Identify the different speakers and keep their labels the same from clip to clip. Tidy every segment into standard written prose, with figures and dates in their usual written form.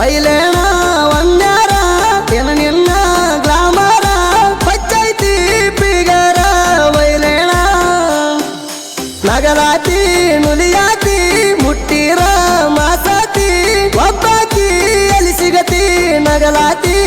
Speaker 1: ವೈಲೇಣ ಒಂದ್ಯಾರ ಏನ ನಿನ್ನ ಗ್ಲಾಮರ ಪಚ್ಚೈತಿ ಪಿಗರ ವೈಲೇಣ ನಗಲಾತಿ ನುಲಿಯಾತಿ ಮುಟ್ಟಿರ ಮಾಸಾತಿ ಒಬ್ಬಾಕಿ ಎಲ್ಲಿ ಸಿಗತಿ ನಗಲಾತಿ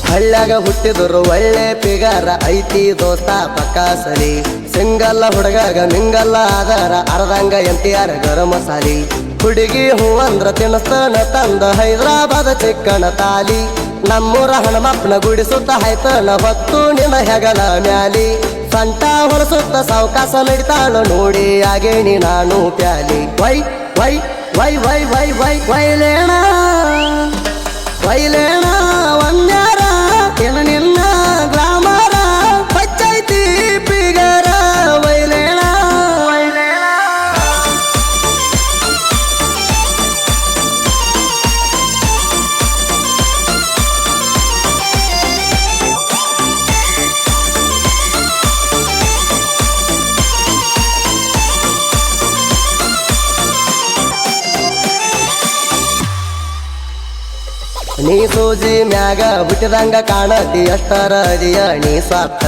Speaker 1: ಹಳ್ಳ್ಯಾಗ ಹುಟ್ಟಿದ್ರು ಒಳ್ಳೆ ಪಿಗಾರ ಐತಿ ದೋಸ್ತ ಪಕ್ಕಾಸಲಿ ಸಿಂಗಲ್ಲ ಹುಡುಗಾಗ ಮಿಂಗಲ್ಲ ಆಧಾರ ಅರ್ಧಂಗ ಎಂಟಿಯಾರ ಗರಂ ಮಸಾಲಿ ಹುಡುಗಿ ಹೂವಂದ್ರ ತಿನ್ನಸ್ತನ ತಂದ ಹೈದರಾಬಾದ ಚಿಕ್ಕಣ ತಾಲಿ ನಮ್ಮೂರ ಹಣಮಪ್ಪನ ಗುಡಿಸುತ್ತ ಹಾಯ್ತನ ಹೊತ್ತು ನಿನ್ನ ಹೆಗಲ ಮ್ಯಾಲಿ ಸಂಟ ಹೊರಸುತ್ತ ಸಾವಕಾಸ ನಡಿತಾಳು ನೋಡಿ ಆಗೇಣಿ ನಾನು ಪ್ಯಾಲಿ ವೈ ವೈ ವೈ ವೈ ವೈ ವೈ ವೈಲೇಣ ವೈಲೇಣ ಒಂದ್ಯಾರ ಏನ ನಿನ್ನ ಗ್ಲಾಮರ ಪಚ್ಚೈತಿ ಪಿಗರ ವೈಲೇಣ ನೀ ಸೂಜಿ ಮ್ಯಾಗ ಹುಟ್ಟಿದಂಗ ಕಾಣತಿ ಅಷ್ಟರ ಅದಿಯ ನೀ ಸ್ವಾರ್ಥ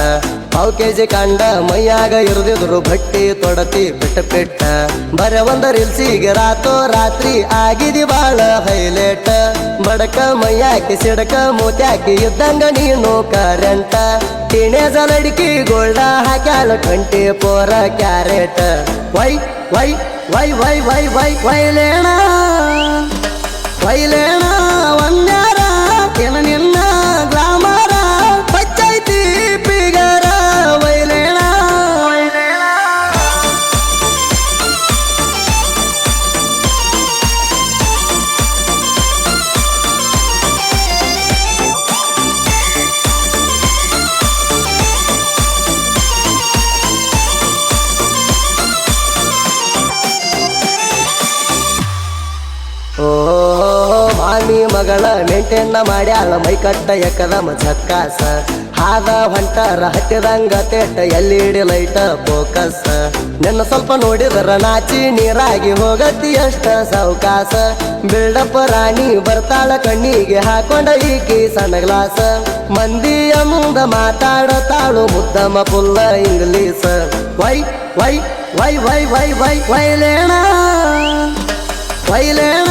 Speaker 1: ಪಾವ್ ಕೆಜಿ ಕಂಡ ಮೈಯಾಗ ಇರುದಿದ್ರು ಬಟ್ಟಿ ತೊಡತಿ ಬಿಟ್ಟ ಬರ ಒಂದ ರಿಲ್ಸಿಗೆ ರಾತೋ ರಾತ್ರಿ ಆಗಿದಿ ಬಾಳ ಹೈಲೈಟ್ ಬಡಕ ಮೈಯಾಕಿ ಸಿಡಕ ಮೂತ್ಯಾಕಿ ಇದ್ದಂಗ ನೀನು ಕರೆಂಟ ಟೀನೇಜ ಲಡಿಕಿ ಗೋಲ್ಡ ಹಾಕ್ಯಾಳ 24 ಕ್ಯಾರೆಟ್ ವೈ ವೈ ವೈ ವೈ ವೈ ವೈ ವೈಲೇಣ ವೈಲೇಣ ಒಂದ್ಯಾರ ಏನ ನಿನ್ನ ಗ್ಲಾಮರ ಪಚ್ಚೈತಿ ಪಿಗರ ವೈಲೇಣ ಮಾಮಿ ಮಗಳ ಮೇಂಟೇನ್ ಮಾಡ್ಯಾಳ ಮೈಕಟ್ಟ ಎಕದಮ ಝಕ್ಕಾಸ ಹಾದ ಹೊಂಟರ ಹತ್ತಿದಂಗ ತೇಟ ಎಲ್ಲಿಡಿ ಲೈಟ ಫೋಕಸ್ ನಿನ್ನ ಸ್ವಲ್ಪ ನೋಡಿದರ ನಾಚಿ ನೀರಾಗಿ ಹೋಗತಿ ಅಷ್ಟ ಸಾವಕಾಸ ಬಿಲ್ಡಪ್ ರಾಣಿ ಬರ್ತಾಳ ಕಣ್ಣಿಗೆ ಹಾಕೊಂಡ ಈಕಿ ಸಣ್ಣ ಗ್ಲಾಸ ಮಂದಿಯ ಮುಂದ ಮಾತಾಡತಾಳು ಮುದ್ದಮ ಪುಲ್ಲ ಇಂಗ್ಲೀಷ ವೈ ವೈ ವೈ ವೈ ವೈ ವೈ ವೈಲೇಣ ವೈಲೇಣ